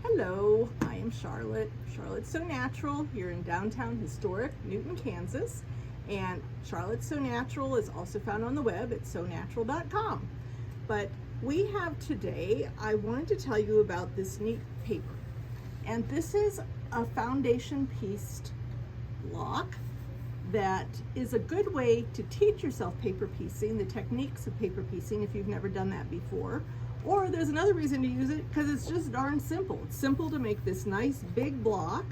Hello, I am Charlotte. Charlotte's So Natural here in downtown historic Newton, Kansas. And Charlotte's So Natural is also found on the web at sonatural.com. But we have today, I wanted to tell you about this neat paper. And this is a foundation pieced block that is a good way to teach yourself paper piecing, the techniques of paper piecing if you've never done that before. Or there's another reason to use it because it's just darn simple. It's simple to make this nice big block,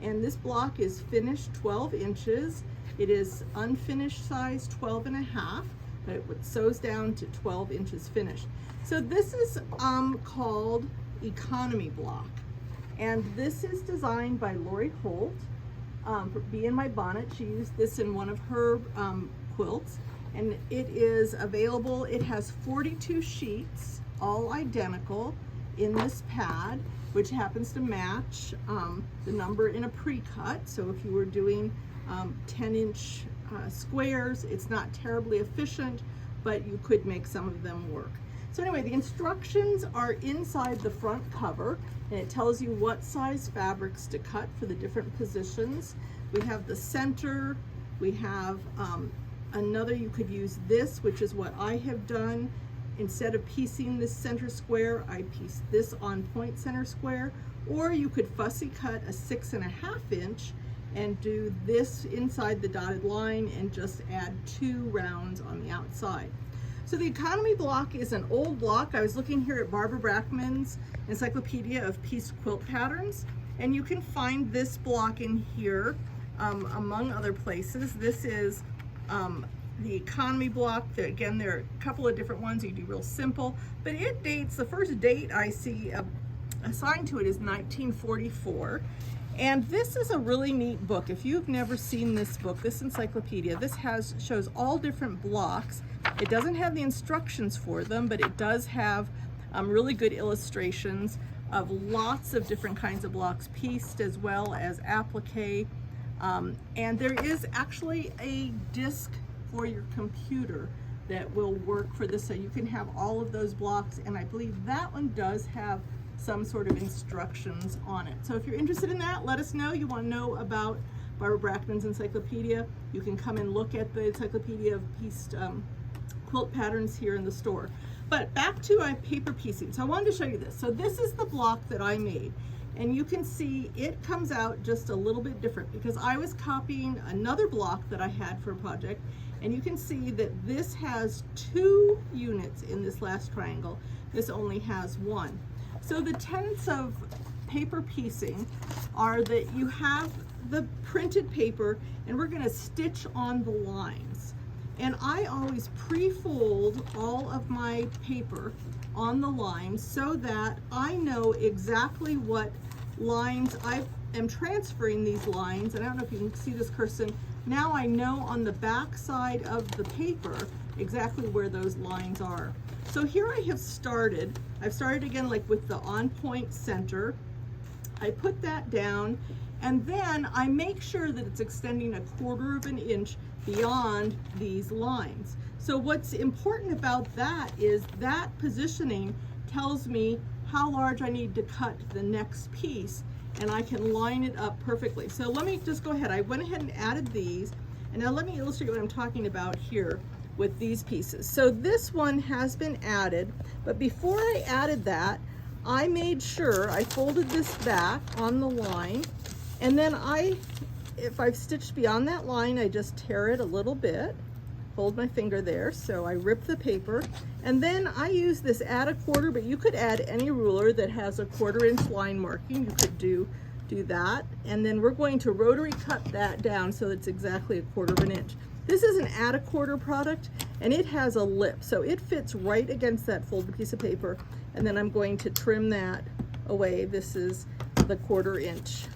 and this block is finished 12 inches. It is unfinished size 12 and a half, but it sews down to 12 inches finished. So this is called Economy Block, and this is designed by Lori Holt. For Bee in My Bonnet, she used this in one of her quilts, and it is available. It has 42 sheets, all identical, in this pad, which happens to match the number in a pre-cut. So if you were doing 10-inch squares, it's not terribly efficient, but you could make some of them work. So anyway, the instructions are inside the front cover, and it tells you what size fabrics to cut for the different positions. We have the center, we have another, you could use this, which is what I have done. Instead of piecing this center square, I pieced this on point center square, or you could fussy cut a 6.5 inch and do this inside the dotted line and just add 2 rounds on the outside. So the Economy Block is an old block. I was looking here at Barbara Brackman's Encyclopedia of Pieced Quilt Patterns, and you can find this block in here among other places. This is the Economy Block. Again, there are a couple of different ones. You do real simple, but it dates, the first date I see assigned to it is 1944. And this is a really neat book. If you've never seen this book, this encyclopedia, this shows all different blocks. It doesn't have the instructions for them, but it does have really good illustrations of lots of different kinds of blocks, pieced as well as applique. And there is actually a disc for your computer that will work for this, so you can have all of those blocks, and I believe that one does have some sort of instructions on it. So if you're interested in that, let us know. You want to know about Barbara Brackman's encyclopedia, you can come and look at the Encyclopedia of Pieced Quilt Patterns here in the store. But back to paper piecing. So I wanted to show you this. So this is the block that I made, and you can see it comes out just a little bit different because I was copying another block that I had for a project, and you can see that this has 2 units in this last triangle. This only has 1. So the tenets of paper piecing are that you have the printed paper, and we're going to stitch on the lines. And I always pre-fold all of my paper on the lines so that I know exactly what lines I am transferring these lines. And I don't know if you can see this, Kirsten. Now I know on the back side of the paper exactly where those lines are. So here I have started. I've started again like with the on point center. I put that down, and then I make sure that it's extending 1/4 inch beyond these lines. So what's important about that is that positioning tells me how large I need to cut the next piece, and I can line it up perfectly. So let me just go ahead. I went ahead and added these, and now let me illustrate what I'm talking about here with these pieces. So this one has been added, but before I added that, I made sure I folded this back on the line, and then if I've stitched beyond that line, I just tear it a little bit, hold my finger there, so I rip the paper, and then I use this add 1/4, but you could add any ruler that has a 1/4 inch line marking. You could do that, and then we're going to rotary cut that down so it's exactly 1/4 inch. This is an add 1/4 product, and it has a lip, so it fits right against that folded piece of paper, and then I'm going to trim that away. This is the 1/4 inch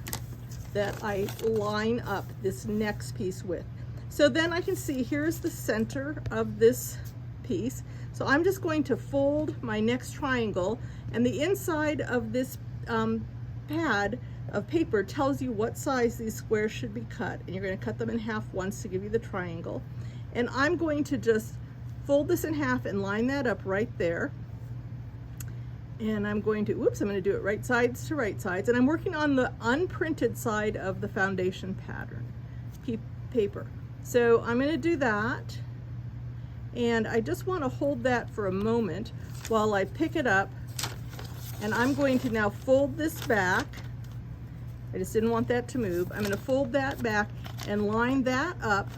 that I line up this next piece with. So then I can see here's the center of this piece. So I'm just going to fold my next triangle, and the inside of this pad of paper tells you what size these squares should be cut, and you're going to cut them in half once to give you the triangle. And I'm going to just fold this in half and line that up right there. And I'm going to, whoops, I'm going to do it right sides to right sides. And I'm working on the unprinted side of the foundation pattern paper. So I'm going to do that. And I just want to hold that for a moment while I pick it up. And I'm going to now fold this back. I just didn't want that to move. I'm going to fold that back and line that up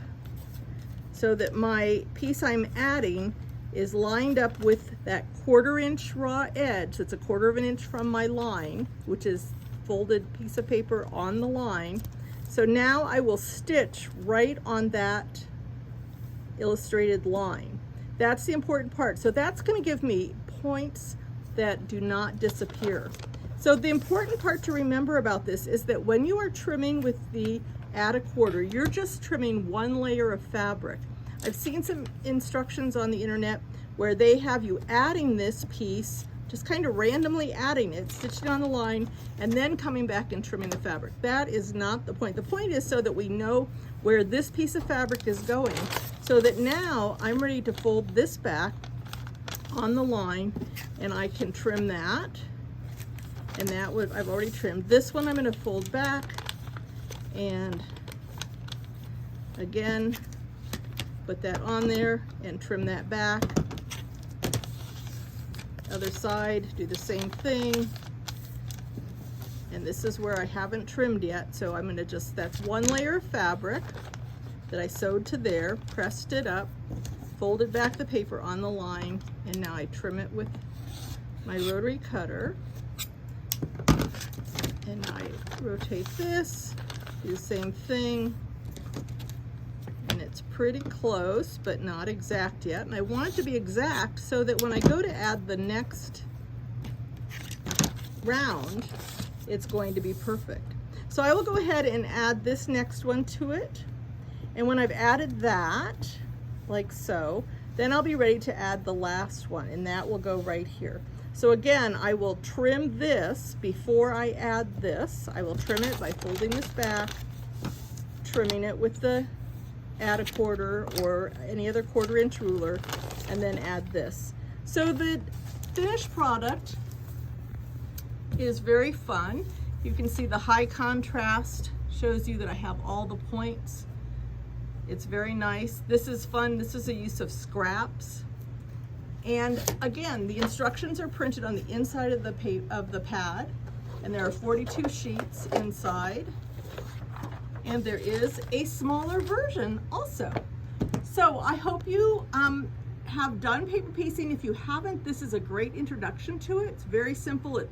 so that my piece I'm adding is lined up with that 1/4 inch raw edge. That's a 1/4 inch from my line, which is folded piece of paper on the line. So now I will stitch right on that illustrated line. That's the important part. So that's going to give me points that do not disappear. So the important part to remember about this is that when you are trimming with the add a 1/4, you're just trimming one layer of fabric. I've seen some instructions on the internet where they have you adding this piece, just kind of randomly adding it, stitching on the line, and then coming back and trimming the fabric. That is not the point. The point is so that we know where this piece of fabric is going, so that now I'm ready to fold this back on the line, and I can trim that. And that would, I've already trimmed. This one I'm going to fold back, and again, put that on there and trim that back. Other side, do the same thing. And this is where I haven't trimmed yet, so I'm going to just, that's one layer of fabric that I sewed to there, pressed it up, folded back the paper on the line, and now I trim it with my rotary cutter. And I rotate this, do the same thing, and it's pretty close, but not exact yet. And I want it to be exact so that when I go to add the next round, it's going to be perfect. So I will go ahead and add this next one to it. And when I've added that, like so, then I'll be ready to add the last one, and that will go right here. So again, I will trim this before I add this. I will trim it by folding this back, trimming it with the add a 1/4 or any other 1/4 inch ruler, and then add this. So the finished product is very fun. You can see the high contrast shows you that I have all the points. It's very nice. This is fun. This is a use of scraps. And again, the instructions are printed on the inside of the pad, and there are 42 sheets inside. And there is a smaller version also. So I hope you have done paper piecing. If you haven't, this is a great introduction to it. It's very simple. It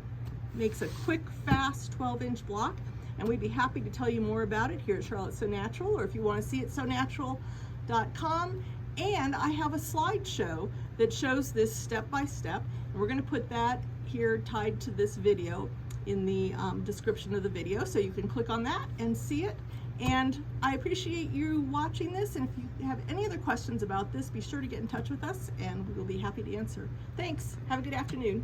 makes a quick, fast 12-inch block, and we'd be happy to tell you more about it here at Charlotte So Natural, or if you want to see it, sonatural.com. And I have a slideshow that shows this step by step, and we're going to put that here tied to this video in the description of the video, so you can click on that and see it. And I appreciate you watching this, and if you have any other questions about this, be sure to get in touch with us and we will be happy to answer. Thanks. Have a good afternoon.